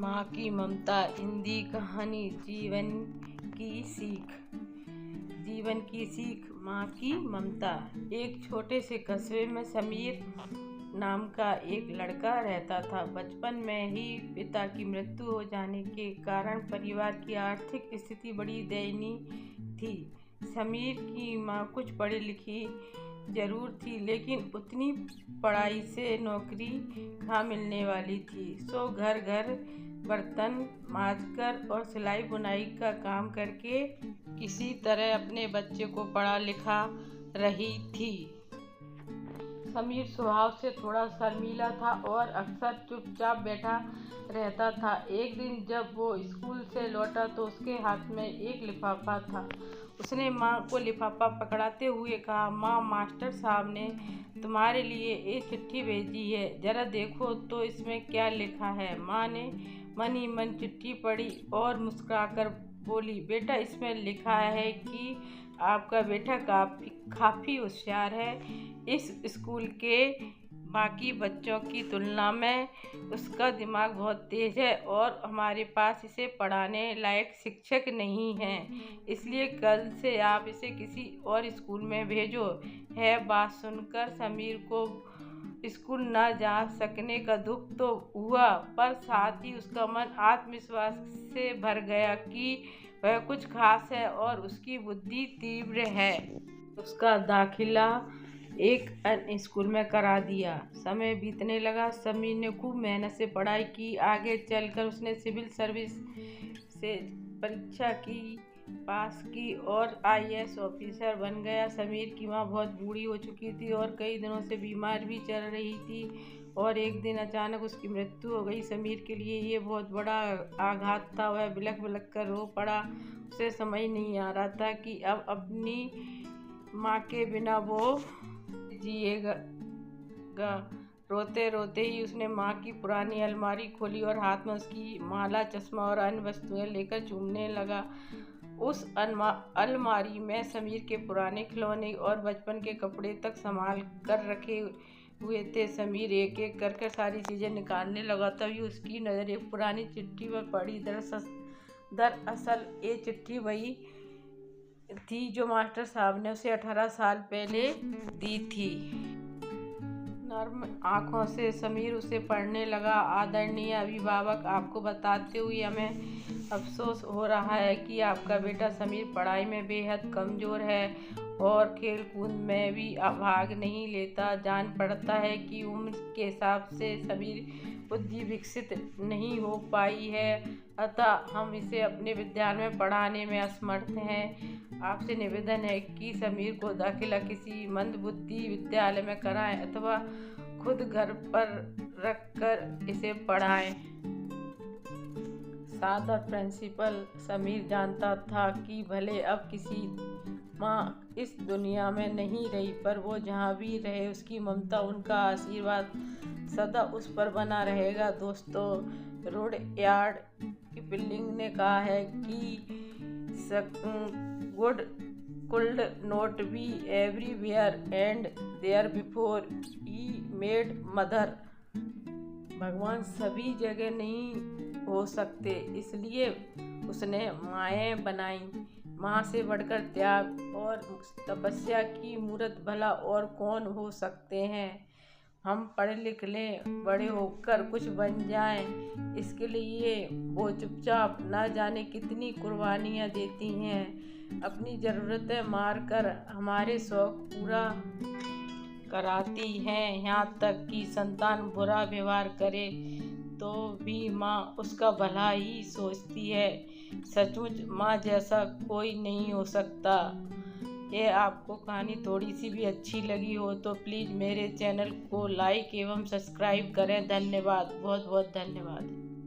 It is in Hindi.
माँ की ममता। हिंदी कहानी। जीवन की सीख माँ की ममता। एक छोटे से कस्बे में समीर नाम का एक लड़का रहता था। बचपन में ही पिता की मृत्यु हो जाने के कारण परिवार की आर्थिक स्थिति बड़ी दयनीय थी। समीर की माँ कुछ पढ़ी लिखी जरूर थी, लेकिन उतनी पढ़ाई से नौकरी कहाँ मिलने वाली थी। सो घर घर बर्तन मांजकर और सिलाई बुनाई का काम करके किसी तरह अपने बच्चे को पढ़ा लिखा रही थी। समीर स्वभाव से थोड़ा शर्मीला था और अक्सर चुपचाप बैठा रहता था। एक दिन जब वो स्कूल से लौटा तो उसके हाथ में एक लिफाफा था। उसने माँ को लिफाफा पकड़ाते हुए कहा, माँ, मास्टर साहब ने तुम्हारे लिए एक चिट्ठी भेजी है, जरा देखो तो इसमें क्या लिखा है। माँ ने मन ही मन चिट्ठी पढ़ी और मुस्कुराकर बोली, बेटा, इसमें लिखा है कि आपका बेटा काफ़ी होशियार है। इस स्कूल के बाकी बच्चों की तुलना में उसका दिमाग बहुत तेज है और हमारे पास इसे पढ़ाने लायक शिक्षक नहीं हैं, इसलिए कल से आप इसे किसी और स्कूल में भेजो। है बात सुनकर समीर को स्कूल न जा सकने का दुख तो हुआ, पर साथ ही उसका मन आत्मविश्वास से भर गया कि वह कुछ खास है और उसकी बुद्धि तीव्र है। उसका दाखिला एक अन्य स्कूल में करा दिया। समय बीतने लगा। समीर ने खूब मेहनत से पढ़ाई की। आगे चलकर उसने सिविल सर्विस से परीक्षा की, पास की और IAS ऑफिसर बन गया। समीर की माँ बहुत बूढ़ी हो चुकी थी और कई दिनों से बीमार भी चल रही थी और एक दिन अचानक उसकी मृत्यु हो गई। समीर के लिए ये बहुत बड़ा आघात था। वह बिलख बिलख कर रो पड़ा। उसे समझ नहीं आ रहा था कि अब अपनी माँ के बिना वो जिएगा। रोते रोते ही उसने माँ की पुरानी अलमारी खोली और हाथ में उसकी माला, चश्मा और अन्य वस्तुएं लेकर चूमने लगा। उस अलमारी में समीर के पुराने खिलौने और बचपन के कपड़े तक संभाल कर रखे हुए थे। समीर एक एक करके सारी चीज़ें निकालने लगा, तभी उसकी नज़र एक पुरानी चिट्ठी पर पड़ी। दरअसल ये चिट्ठी वही थी जो मास्टर साहब ने उसे 18 साल पहले दी थी। नर्म आंखों से समीर उसे पढ़ने लगा। आदरणीय अभिभावक, आपको बताते हुए हमें अफसोस हो रहा है कि आपका बेटा समीर पढ़ाई में बेहद कमज़ोर है और खेल कूद में भी भाग नहीं लेता। जान पड़ता है कि उम्र के हिसाब से समीर बुद्धि विकसित नहीं हो पाई है, अतः हम इसे अपने विद्यालय में पढ़ाने में असमर्थ हैं। आपसे निवेदन है कि समीर को दाखिला किसी मंदबुद्धि विद्यालय में कराएं अथवा खुद घर पर रखकर इसे पढ़ाएं। सादर प्रिंसिपल। समीर जानता था कि भले अब किसी माँ इस दुनिया में नहीं रही, पर वो जहाँ भी रहे उसकी ममता, उनका आशीर्वाद सदा उस पर बना रहेगा। दोस्तों, रुडयार्ड किपलिंग ने कहा है कि good could not be everywhere and there before he made mother. भगवान सभी जगह नहीं हो सकते, इसलिए उसने माएँ बनाई। माँ से बढ़कर त्याग और तपस्या की मूर्त भला और कौन हो सकते हैं। हम पढ़ लिख लें, बड़े होकर कुछ बन जाएं, इसके लिए वो चुपचाप ना जाने कितनी कुर्बानियाँ देती हैं। अपनी ज़रूरतें मार कर हमारे शौक़ पूरा कराती हैं। यहाँ तक कि संतान बुरा व्यवहार करे तो भी माँ उसका भला ही सोचती है। सचमुच माँ जैसा कोई नहीं हो सकता। यह आपको कहानी थोड़ी सी भी अच्छी लगी हो तो प्लीज़ मेरे चैनल को लाइक एवं सब्सक्राइब करें। धन्यवाद, बहुत बहुत धन्यवाद।